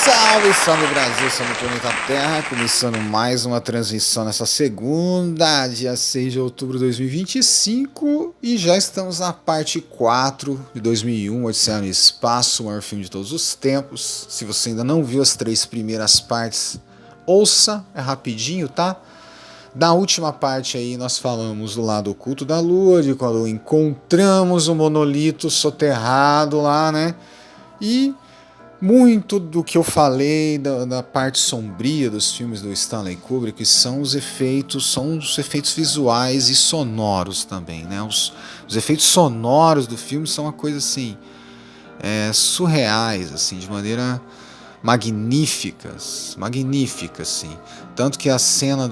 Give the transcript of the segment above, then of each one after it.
Salve, salve Brasil, salve planeta Terra, começando mais uma transmissão nessa segunda, dia 6 de outubro de 2025, e já estamos na parte 4 de 2001, Odisseia no Espaço, o maior filme de todos os tempos. Se você ainda não viu as 3 primeiras partes, ouça, é rapidinho, tá? Na última parte aí nós falamos do lado oculto da Lua, de quando encontramos o monolito soterrado lá, né? E muito do que eu falei da parte sombria dos filmes do Stanley Kubrick são os efeitos visuais e sonoros também, né? Os efeitos sonoros do filme são uma coisa assim, surreais, assim, de maneira magnífica, assim. Tanto que a cena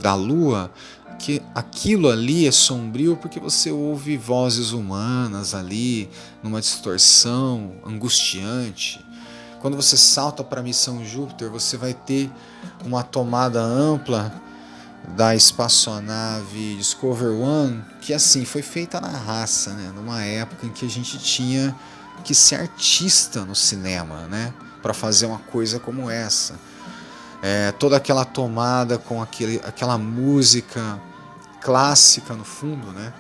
da Lua, que aquilo ali é sombrio porque você ouve vozes humanas ali, numa distorção angustiante. Quando você salta para a missão Júpiter, você vai ter uma tomada ampla da espaçonave Discovery One, que assim, foi feita na raça, né? Numa época em que a gente tinha que ser artista no cinema, né? Para fazer uma coisa como essa. Toda aquela tomada com aquela música clássica no fundo, né?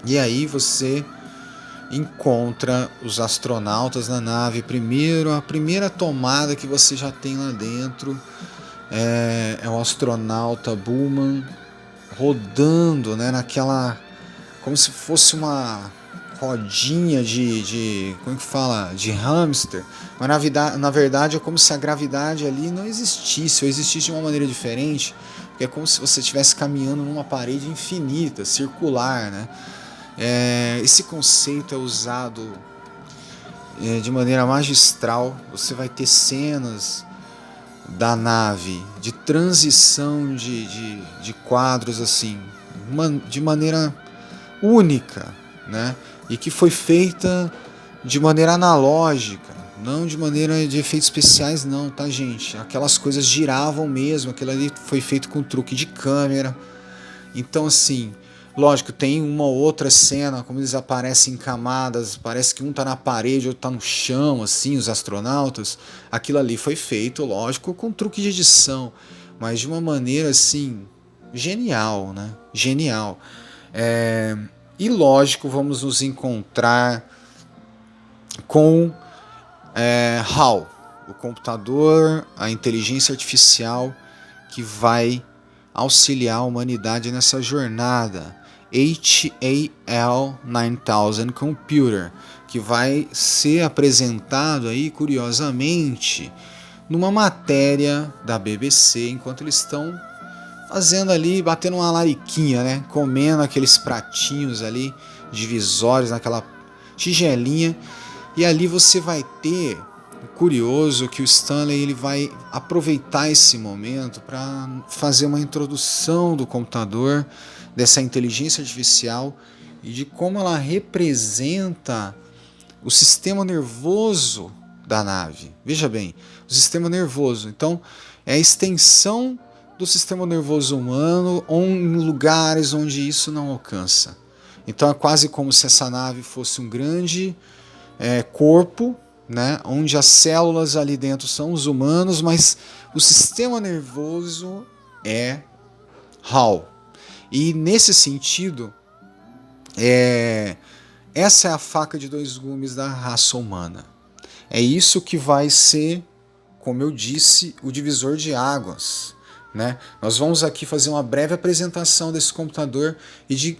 E aí você encontra os astronautas na nave. A primeira tomada que você já tem lá dentro é o astronauta Bowman rodando, né? Naquela, como se fosse uma rodinha como é que fala? De hamster. Mas na verdade é como se a gravidade ali não existisse, ou existisse de uma maneira diferente. É como se você estivesse caminhando numa parede infinita, circular, né? Esse conceito é usado de maneira magistral. Você vai ter cenas da nave, de transição de quadros assim, de maneira única, né? E que foi feita de maneira analógica, não de maneira de efeitos especiais não, tá, gente? Aquelas coisas giravam mesmo, aquilo ali foi feito com truque de câmera. Então, assim, lógico, tem uma outra cena, como eles aparecem em camadas, parece que um tá na parede, outro tá no chão, assim, os astronautas. Aquilo ali foi feito, lógico, com truque de edição, mas de uma maneira, assim, genial, né? Genial. E lógico, vamos nos encontrar com HAL, o computador, a inteligência artificial que vai auxiliar a humanidade nessa jornada. HAL 9000 Computer, que vai ser apresentado aí, curiosamente, numa matéria da BBC, enquanto eles estão fazendo ali, batendo uma lariquinha, né? Comendo aqueles pratinhos ali divisórios naquela tigelinha. E ali você vai ter, curioso, que o Stanley ele vai aproveitar esse momento para fazer uma introdução do computador, dessa inteligência artificial e de como ela representa o sistema nervoso da nave. Veja bem, o sistema nervoso. Então, é a extensão do sistema nervoso humano em lugares onde isso não alcança. Então é quase como se essa nave fosse um grande corpo, né, onde as células ali dentro são os humanos, mas o sistema nervoso é HAL. E nesse sentido, essa é a faca de dois gumes da raça humana. É isso que vai ser, como eu disse, o divisor de águas. Né? Nós vamos aqui fazer uma breve apresentação desse computador e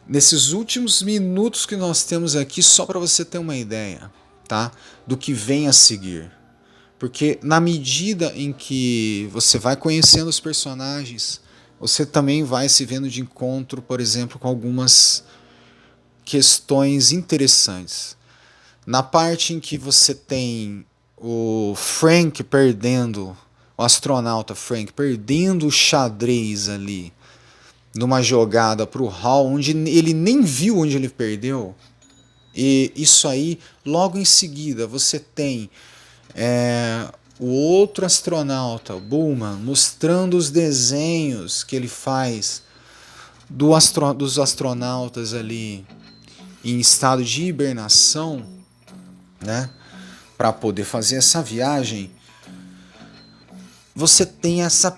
nesses últimos minutos que nós temos aqui, só para você ter uma ideia, tá? Do que vem a seguir. Porque na medida em que você vai conhecendo os personagens, você também vai se vendo de encontro, por exemplo, com algumas questões interessantes. Na parte em que você tem o Frank perdendo, o astronauta Frank perdendo o xadrez ali numa jogada para o HAL, onde ele nem viu onde ele perdeu. E isso aí, logo em seguida, você tem o outro astronauta, Bowman, mostrando os desenhos que ele faz dos astronautas ali em estado de hibernação, né, para poder fazer essa viagem, você tem esse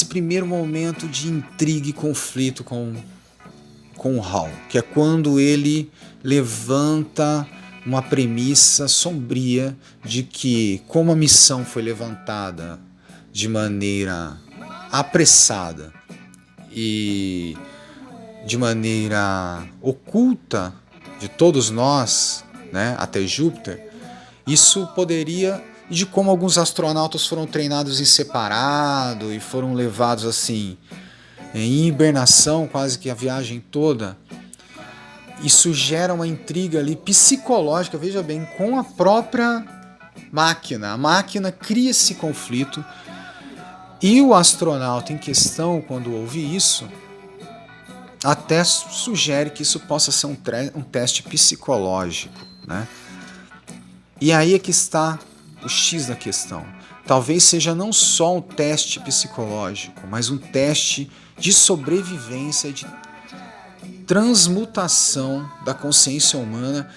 primeiro momento de intriga e conflito com o Hal, que é quando ele levanta uma premissa sombria de que, como a missão foi levantada de maneira apressada e de maneira oculta de todos nós, né, até Júpiter, isso poderia, de como alguns astronautas foram treinados em separado e foram levados assim em hibernação quase que a viagem toda. Isso gera uma intriga ali psicológica, veja bem, com a própria máquina. A máquina cria esse conflito e o astronauta em questão, quando ouve isso, até sugere que isso possa ser um teste psicológico, né? E aí é que está o X da questão. Talvez seja não só um teste psicológico, mas um teste de sobrevivência, de transmutação da consciência humana,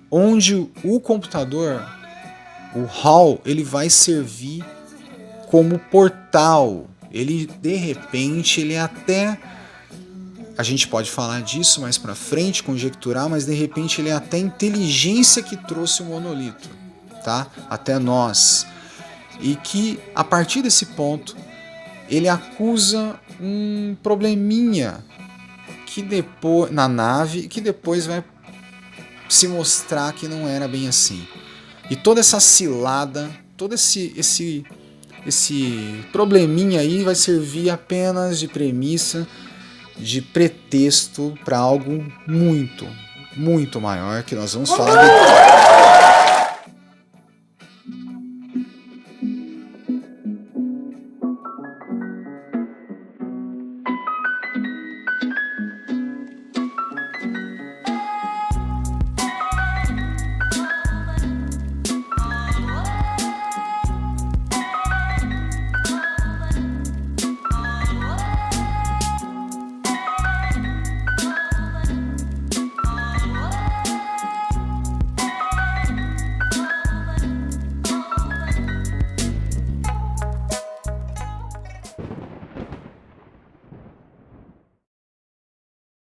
onde o computador, o HAL, ele vai servir como portal. Ele, de repente, ele até... A gente pode falar disso mais pra frente, conjecturar, mas de repente ele é até a inteligência que trouxe o monolito, tá? Até nós. E que, a partir desse ponto, ele acusa um probleminha que depois, na nave, que depois vai se mostrar que não era bem assim. E toda essa cilada, todo esse probleminha aí vai servir apenas de premissa, de pretexto para algo muito, muito maior que nós vamos falar depois.